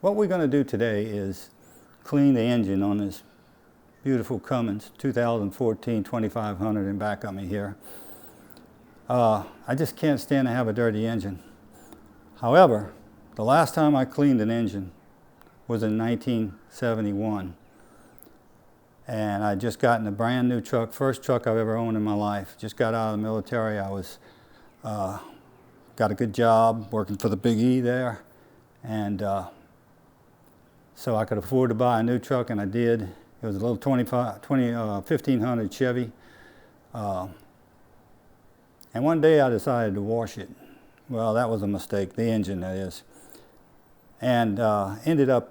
What we're going to do today is clean the engine on this beautiful Cummins 2014 2500 in back of me here. I just can't stand to have a dirty engine. However, the last time I cleaned an engine was in 1971. And I just gotten a brand new truck, first truck I've ever owned in my life. Just got out of the military. I was got a good job working for the Big E there. And so I could afford to buy a new truck, and I did. It was a little 1500 Chevy. And one day I decided to wash it. Well, that was a mistake, the engine that is. And ended up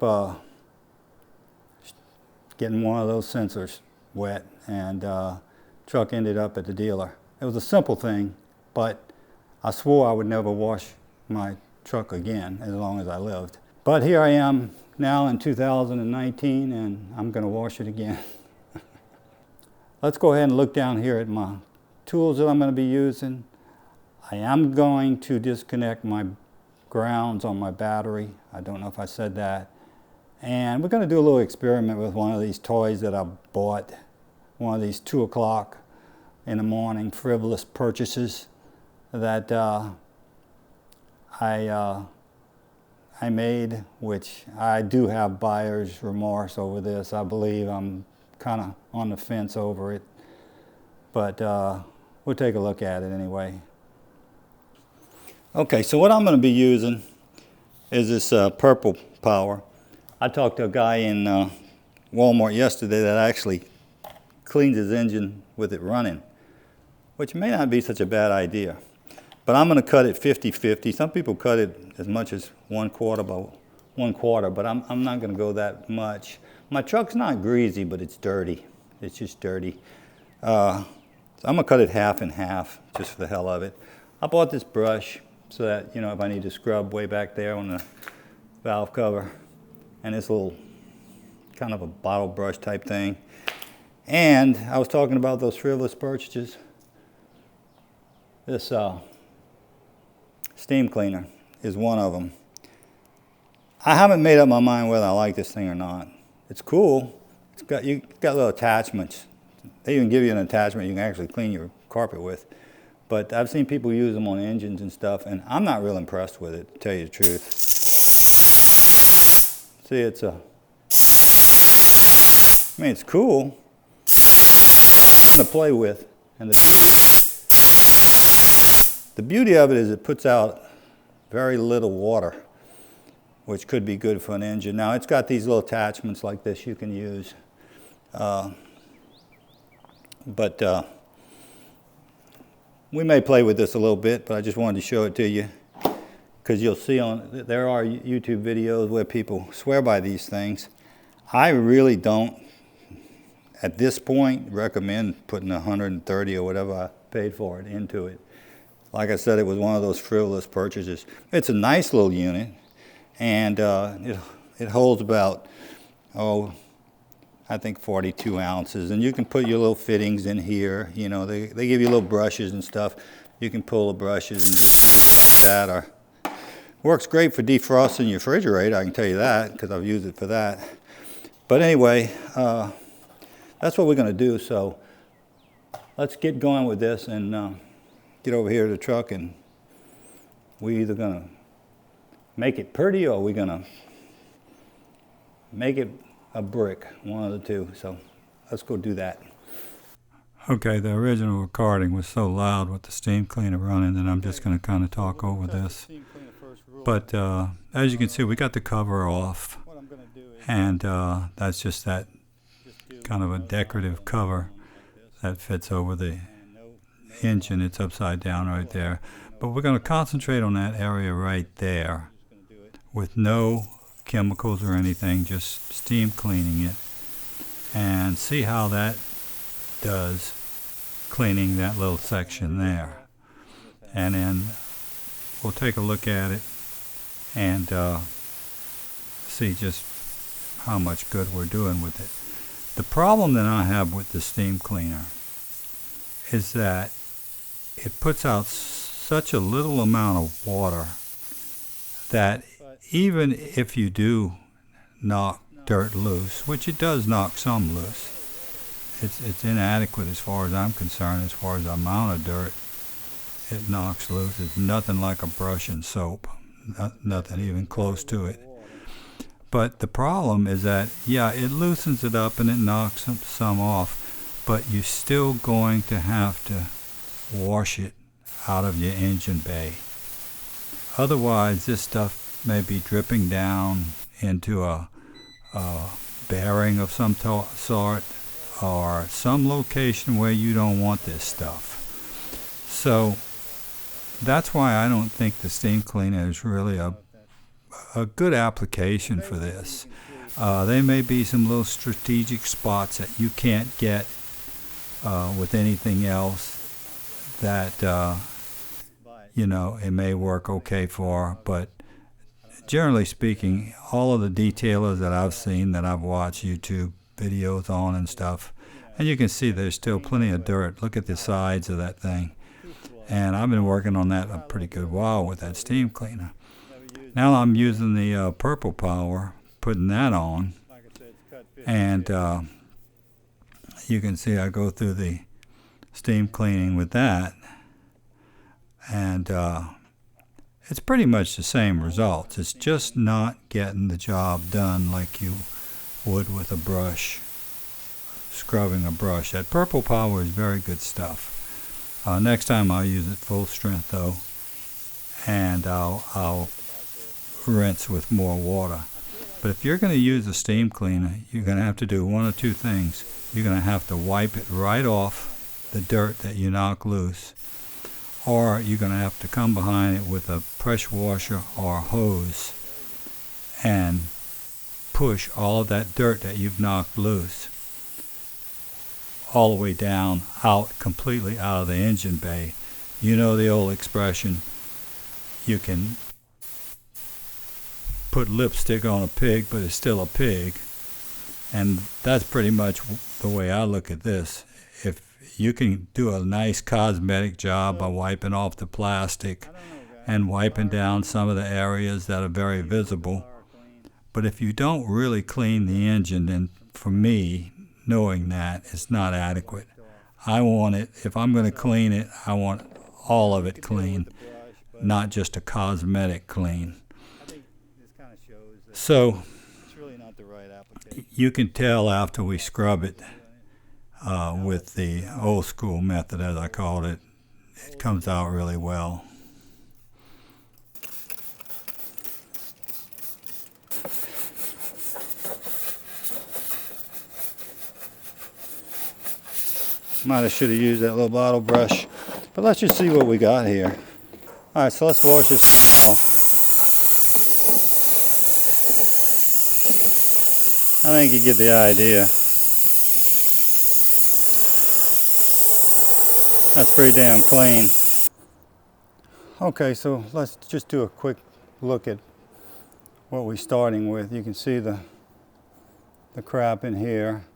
getting one of those sensors wet, and truck ended up at the dealer. It was a simple thing, but I swore I would never wash my truck again as long as I lived. But here I am now in 2019, and I'm going to wash it again. Let's go ahead and look down here at my tools that I'm going to be using. I am going to disconnect my grounds on my battery. I don't know if I said that. And we're going to do a little experiment with one of these toys that I bought. One of these 2 o'clock in the morning frivolous purchases that I made, which I do have buyer's remorse over this. I believe I'm kind of on the fence over it. But we'll take a look at it anyway. Okay, so what I'm going to be using is this purple power. I talked to a guy in Walmart yesterday that actually cleans his engine with it running, which may not be such a bad idea. But I'm going to cut it 50-50. Some people cut it as much as 1/4 by 1/4, but I'm not going to go that much. My truck's not greasy, but it's dirty. It's just dirty. So I'm going to cut it half and half, just for the hell of it. I bought this brush so that, you know, if I need to scrub way back there on the valve cover, and this little kind of a bottle brush type thing. And I was talking about those frivolous purchases. This steam cleaner is one of them. I haven't made up my mind whether I like this thing or not. It's cool. You got little attachments. They even give you an attachment you can actually clean your carpet with. But I've seen people use them on engines and stuff, and I'm not real impressed with it, to tell you the truth. See, it's it's cool. Something to play with. And the beauty of it is it puts out very little water, which could be good for an engine. Now, it's got these little attachments like this you can use. We may play with this a little bit, but I just wanted to show it to you, because you'll see there are YouTube videos where people swear by these things. I really don't, at this point, recommend putting 130 or whatever I paid for it into it. Like I said, it was one of those frivolous purchases. It's a nice little unit, and it holds about, I think 42 ounces. And you can put your little fittings in here. You know, they give you little brushes and stuff. You can pull the brushes and just use it like that. Or works great for defrosting your refrigerator, I can tell you that, because I've used it for that. But anyway, that's what we're going to do. So let's get going with this and get over here to the truck, and we're either going to make it pretty or we're going to make it a brick, one of the two. So let's go do that. Okay, the original recording was so loud with the steam cleaner running that I'm just going to kind of talk over this. But as you can see, we got the cover off, and that's just that kind of a decorative cover that fits over the engine. It's upside down right there. But we're going to concentrate on that area right there with no chemicals or anything, just steam cleaning it, and see how that does cleaning that little section there. And then we'll take a look at it and see just how much good we're doing with it. The problem that I have with the steam cleaner is that it puts out such a little amount of water that even if you do knock dirt loose, which it does knock some loose, it's inadequate as far as I'm concerned, as far as the amount of dirt it knocks loose. It's nothing like a brush and soap, nothing even close to it. But the problem is that, yeah, it loosens it up and it knocks some off, but you're still going to have to wash it out of your engine bay. Otherwise, this stuff may be dripping down into a bearing of some sort, or some location where you don't want this stuff. So that's why I don't think the steam cleaner is really a good application for this. There may be some little strategic spots that you can't get with anything else that it may work okay for, but generally speaking, all of the detailers that I've seen, that I've watched YouTube videos on and stuff, and you can see there's still plenty of dirt. Look at the sides of that thing. And I've been working on that a pretty good while with that steam cleaner. Now I'm using the Purple Power, putting that on, and you can see I go through the steam cleaning with that, and it's pretty much the same results. It's just not getting the job done like you would with a brush, scrubbing a brush. That Purple Power is very good stuff. Next time I'll use it full strength though, and I'll rinse with more water. But if you're going to use a steam cleaner, you're going to have to do one of two things. You're going to have to wipe it right off the dirt that you knock loose, or you're going to have to come behind it with a pressure washer or a hose and push all of that dirt that you've knocked loose all the way down, out, completely out of the engine bay. You know the old expression, you can put lipstick on a pig, but it's still a pig. And that's pretty much the way I look at this. If you can do a nice cosmetic job by wiping off the plastic and wiping down some of the areas that are very visible, but if you don't really clean the engine, then for me, knowing that, it's not adequate. I want it, if I'm going to clean it, I want all of it clean, not just a cosmetic clean. So you can tell after we scrub it with the old school method, as I called it, it comes out really well. Might have should have used that little bottle brush, but let's just see what we got here. All right, so let's wash this off. I think you get the idea. That's pretty damn clean. Okay, so let's just do a quick look at what we're starting with. You can see the crap in here.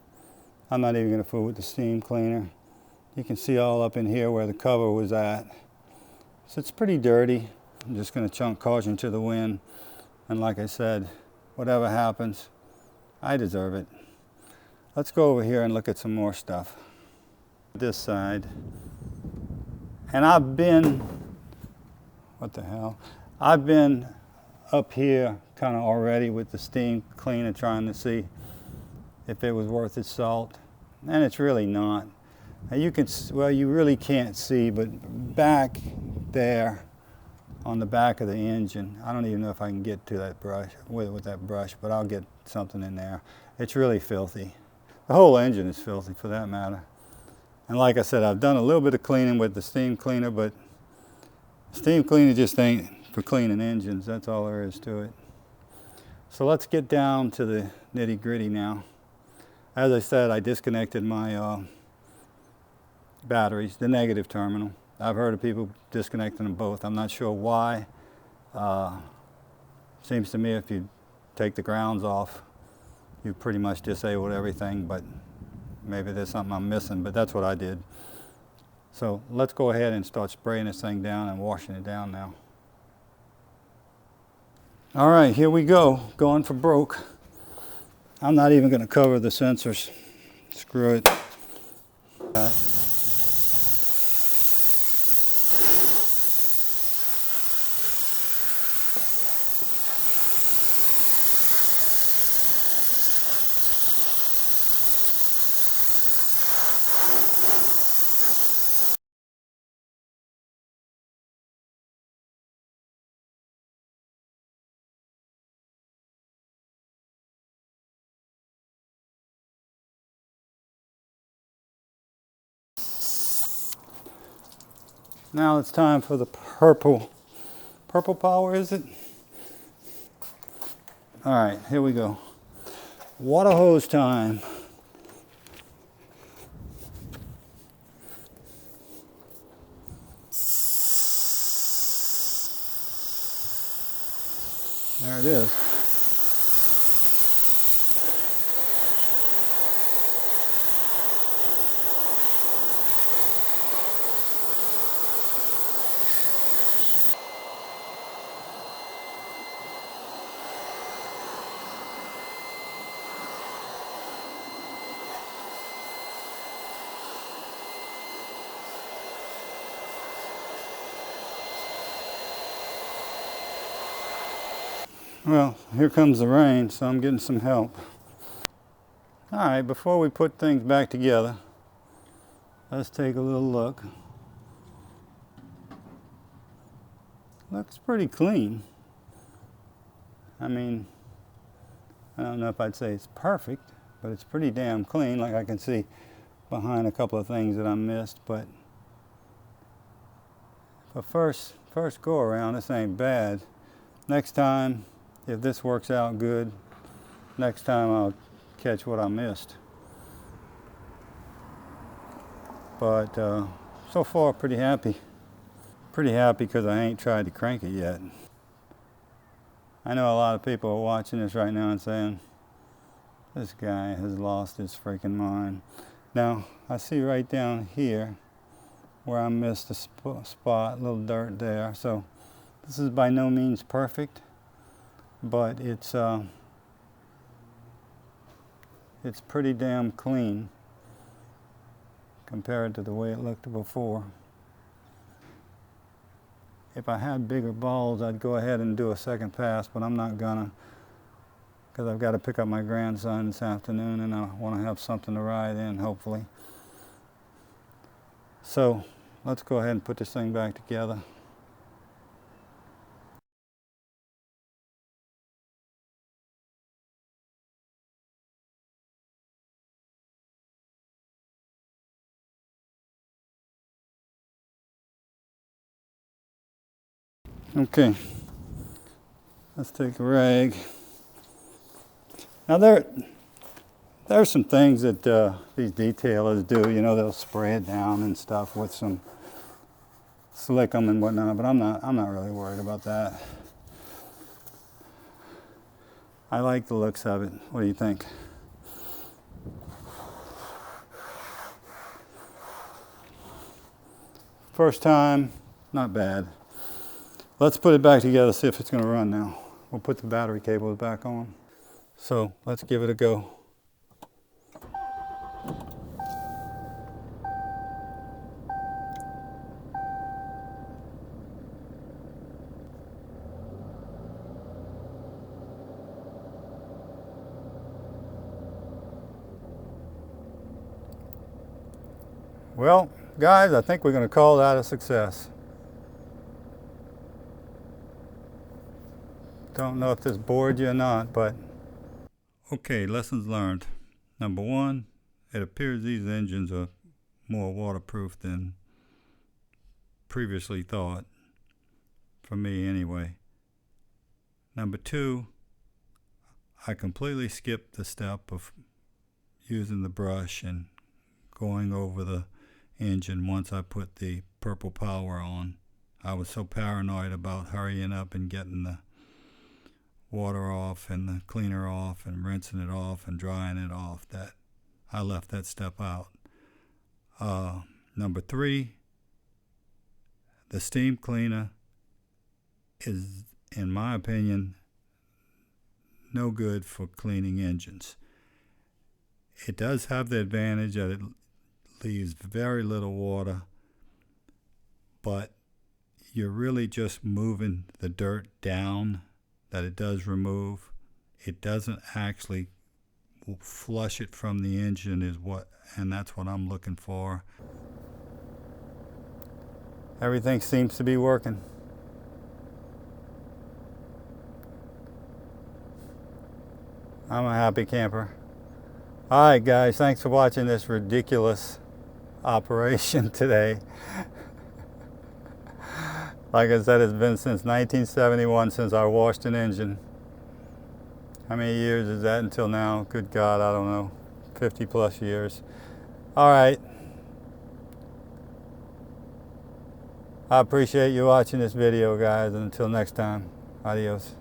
I'm not even going to fool with the steam cleaner. You can see all up in here where the cover was at. So it's pretty dirty. I'm just going to chunk caution to the wind. And like I said, whatever happens, I deserve it. Let's go over here and look at some more stuff. This side. And I've been, what the hell? I've been up here kind of already with the steam cleaner trying to see if it was worth its salt. And it's really not. Now you can, well, you really can't see, but back there on the back of the engine, I don't even know if I can get to that brush, with that brush, but I'll get something in there. It's really filthy. The whole engine is filthy for that matter. And like I said, I've done a little bit of cleaning with the steam cleaner, but steam cleaner just ain't for cleaning engines. That's all there is to it. So let's get down to the nitty gritty now. As I said, I disconnected my batteries, the negative terminal. I've heard of people disconnecting them both. I'm not sure why. Seems to me if you take the grounds off, you pretty much disabled everything, but maybe there's something I'm missing, but that's what I did. So let's go ahead and start spraying this thing down and washing it down now. All right, here we go. Going for broke. I'm not even going to cover the sensors. Screw it. Now it's time for the purple power, is it? All right, here we go. Water hose time. There it is. Well, here comes the rain, so I'm getting some help. All right, before we put things back together, let's take a little look. Looks pretty clean. I mean, I don't know if I'd say it's perfect, but it's pretty damn clean. Like I can see behind a couple of things that I missed, but for first go around, this ain't bad. Next time, if this works out good, next time I'll catch what I missed. But so far, pretty happy. Pretty happy because I ain't tried to crank it yet. I know a lot of people are watching this right now and saying, this guy has lost his freaking mind. Now, I see right down here where I missed a spot, a little dirt there. So this is by no means perfect, but it's pretty damn clean compared to the way it looked before. If I had bigger balls, I'd go ahead and do a second pass, but I'm not gonna, because I've got to pick up my grandson this afternoon and I want to have something to ride in, hopefully. So let's go ahead and put this thing back together. Okay, let's take a rag. Now there's some things that these detailers do. You know, they'll spray it down and stuff with some slickum and whatnot, but I'm not really worried about that. I like the looks of it. What do you think? First time, not bad. Let's put it back together, see if it's going to run now. We'll put the battery cables back on. So let's give it a go. Well, guys, I think we're going to call that a success. Don't know if this bored you or not, but... Okay, lessons learned. Number one, it appears these engines are more waterproof than previously thought, for me anyway. Number two, I completely skipped the step of using the brush and going over the engine once I put the purple power on. I was so paranoid about hurrying up and getting the water off and the cleaner off and rinsing it off and drying it off that I left that step out. Number three, the steam cleaner is, in my opinion, no good for cleaning engines. It does have the advantage that it leaves very little water, but you're really just moving the dirt down that it does remove. It doesn't actually flush it from the engine, and that's what I'm looking for. Everything seems to be working. I'm a happy camper. All right, guys, thanks for watching this ridiculous operation today. Like I said, it's been since 1971 since I washed an engine. How many years is that until now? Good God, I don't know. 50 plus years. All right. I appreciate you watching this video, guys. And until next time, adios.